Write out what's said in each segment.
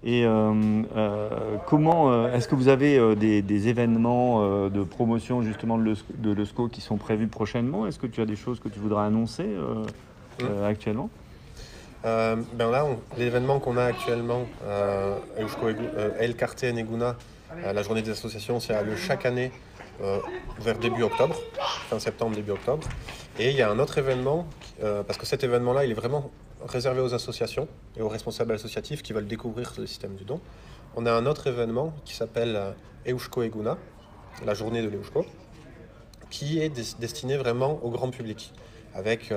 Et comment est-ce que vous avez des événements de promotion justement de l'ESCO qui sont prévus prochainement? Est-ce que tu as des choses que tu voudrais annoncer Hmm. actuellement? Ben là, l'événement qu'on a actuellement, El Carte Neguna, la journée des associations, ça a lieu chaque année euh, vers début octobre, fin septembre, début octobre. Et il y a un autre événement, parce que cet événement-là, il est vraiment réservé aux associations et aux responsables associatifs qui veulent découvrir le système du don. On a un autre événement qui s'appelle Eusko Eguna, la journée de l'Eusko, qui est destiné vraiment au grand public, avec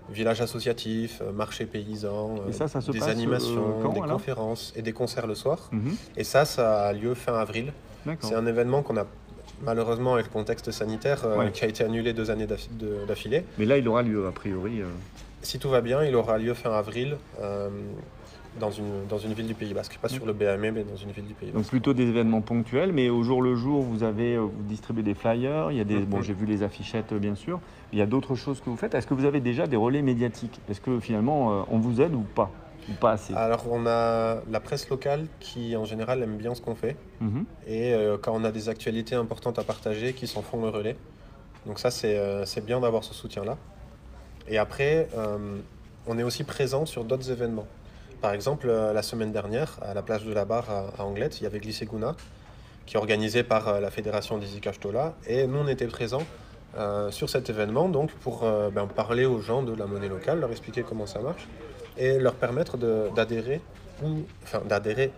village associatif, marché paysan, Et ça se des passe animations, quand des alors? conférences et des concerts le soir. Mhm. Et ça a lieu fin avril. C'est D'accord. un événement qu'on a malheureusement avec le contexte sanitaire Ouais. qui a été annulé 2 années d'affilée. Mais là, il aura lieu a priori. Si tout va bien, il aura lieu fin avril dans une ville du Pays Basque. Pas sur le BAM, mais dans une ville du Pays Donc Basque. plutôt des événements ponctuels, mais au jour le jour, vous distribuez des flyers, il y a des, bon, j'ai vu les affichettes bien sûr, il y a d'autres choses que vous faites. Est-ce que vous avez déjà des relais médiatiques? Est-ce que finalement on vous aide ou pas? Ou pas assez? Alors on a la presse locale qui en général aime bien ce qu'on fait. Mhm. Et quand on a des actualités importantes à partager, qui s'en font le relais. Donc ça, c'est bien d'avoir ce soutien-là. Et après, on est aussi présent sur d'autres événements. Par exemple, la semaine dernière, à la plage de la Barre à Anglet, il y avait Glisseguna, qui est organisé par la fédération des Ikashtola. Et nous, on était présents sur cet événement donc pour parler aux gens de la monnaie locale, leur expliquer comment ça marche et leur permettre d'adhérer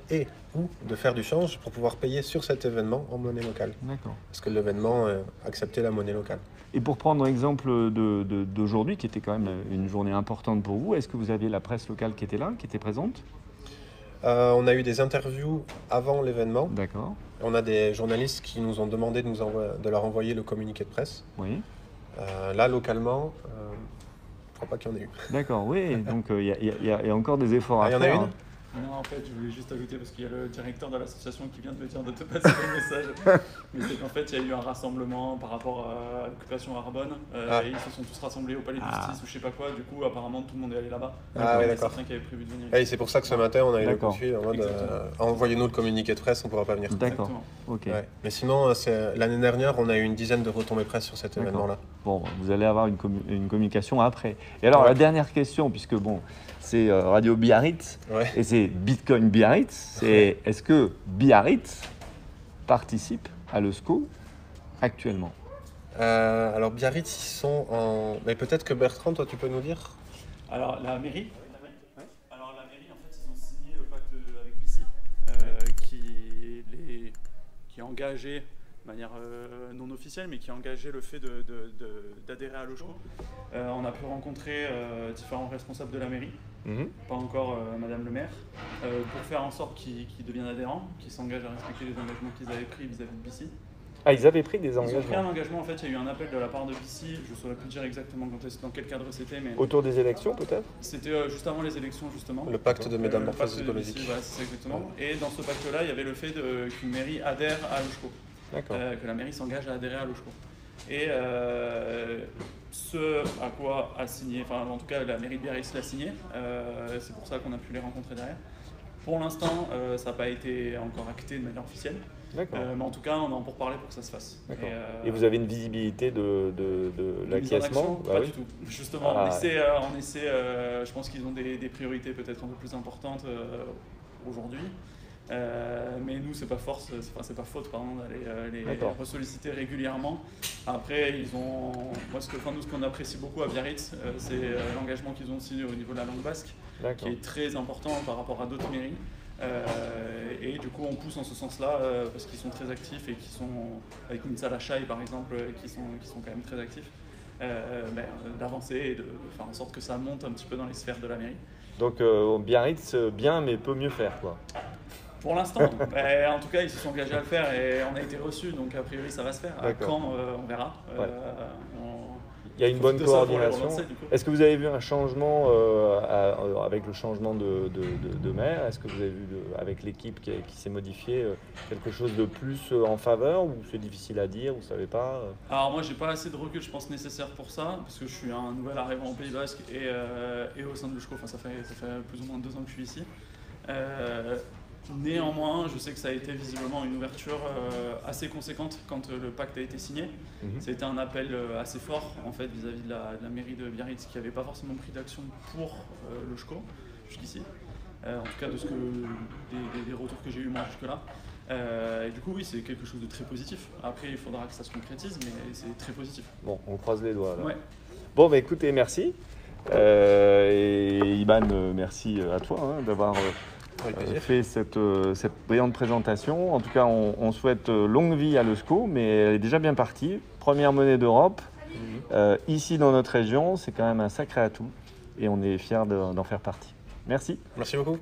et ou de faire du change pour pouvoir payer sur cet événement en monnaie locale. D'accord. Parce que l'événement acceptait la monnaie locale. Et pour prendre exemple d'aujourd'hui, qui était quand même une journée importante pour vous, est-ce que vous aviez la presse locale qui était là, qui était présente? On a eu des interviews avant l'événement. D'accord. On a des journalistes qui nous ont demandé de leur envoyer le communiqué de presse. Oui. Là, localement, je crois pas qu'il y en ait eu. D'accord, oui. Donc il y a encore des efforts à Il y en a faire. une? Non, en fait, je voulais juste ajouter, parce qu'il y a le directeur de l'association qui vient de me dire de te passer le message. Mais c'est qu'en fait, il y a eu un rassemblement par rapport à l'occupation Arbonne. Et ils se sont tous rassemblés au palais de justice ou je sais pas quoi. Du coup, apparemment, tout le monde est allé là-bas. Ah oui, Il y a d'accord. certains qui avaient prévu de venir. Et c'est pour ça que ce matin, on a eu le coup D'accord. de fil en mode Exactement. envoyez-nous le communiqué de presse, on pourra pas venir. D'accord. Exactement. Ok. Ouais. Mais sinon, l'année dernière, on a eu une dizaine de retombées presse sur cet D'accord. événement-là. Bon, vous allez avoir une communication après. Et alors, Ouais. la dernière question, puisque bon, c'est Radio Biarritz Ouais. et c'est Bitcoin Biarritz, c'est est-ce que Biarritz participe à l'ESCO actuellement? Alors Biarritz, ils sont en... Mais peut-être que Bertrand, toi, tu peux nous dire? Alors, la mairie. Alors, la mairie, en fait, ils ont signé le pacte avec BC, qui est engagé de manière non officielle, mais qui a engagé le fait d'adhérer à l'OSCO. On a pu rencontrer différents responsables de la mairie, pas encore Madame le maire, pour faire en sorte qu'ils deviennent adhérents, qu'ils s'engagent à respecter les engagements qu'ils avaient pris vis-à-vis de BC. Ah, ils avaient pris des Ils ont pris un engagements engagement, en fait, il y a eu un appel de la part de BC, je ne saurais plus dire exactement dans quel cadre c'était, mais autour des élections peut-être? c'était juste avant les élections, justement. Le pacte de Le métamorphose pacte de écologique. BC, voilà, c'est ça exactement. Et dans ce pacte-là, il y avait le fait qu'une mairie adhère à l'OSCO. D'accord. Que la mairie s'engage à adhérer à l'OSCO. Et ce à quoi a signé, enfin en tout cas la mairie de Biarritz l'a signé, c'est pour ça qu'on a pu les rencontrer derrière. Pour l'instant, ça n'a pas été encore acté de manière officielle, D'accord. mais en tout cas, on est en pourparlers pour que ça se fasse. D'accord. Et vous avez une visibilité de l'acquiescement? Pas du tout. Justement, Ah. on essaie je pense qu'ils ont des priorités peut-être un peu plus importantes aujourd'hui. Mais nous, c'est pas faute d'aller les D'accord. ressolliciter régulièrement. Après, nous, ce qu'on apprécie beaucoup à Biarritz, c'est l'engagement qu'ils ont aussi au niveau de la langue basque, qui D'accord. est très important par rapport à d'autres mairies. Et du coup, on pousse en ce sens-là parce qu'ils sont très actifs et qui sont, avec une salle à Chai par exemple, qui sont quand même très actifs, d'avancer et de faire en sorte que ça monte un petit peu dans les sphères de la mairie. Donc Biarritz, bien, mais peut mieux faire, quoi. Pour l'instant, en tout cas, ils se sont engagés à le faire et on a été reçus, donc a priori ça va se faire. D'accord. Quand, on verra. Ouais. Il y a une bonne profite de ça pour les coordination. relancer, du coup. Est-ce que vous avez vu un changement avec le changement de maire? Est-ce que vous avez vu avec l'équipe qui s'est modifiée quelque chose de plus en faveur, ou c'est difficile à dire, vous savez pas? Alors moi, j'ai pas assez de recul, je pense, nécessaire pour ça, parce que je suis un nouvel arrivant au Pays Basque et au sein de l'USCO, enfin ça fait plus ou moins 2 ans que je suis ici. Néanmoins, je sais que ça a été visiblement une ouverture assez conséquente quand le pacte a été signé. Ça a été un appel assez fort en fait vis-à-vis de la mairie de Biarritz qui n'avait pas forcément pris d'action pour le SCO jusqu'ici. En tout cas des retours que j'ai eu moi jusque-là. Et du coup oui, c'est quelque chose de très positif. Après il faudra que ça se concrétise, mais c'est très positif. Bon, on croise les doigts là. Ouais. Bon, bah écoutez, merci. Et Iban, merci à toi d'avoir fait cette brillante présentation. En tout cas, on souhaite longue vie à l'ESCO, mais elle est déjà bien partie. Première monnaie d'Europe. Ici, dans notre région, c'est quand même un sacré atout. Et on est fiers d'en faire partie. Merci. Merci beaucoup.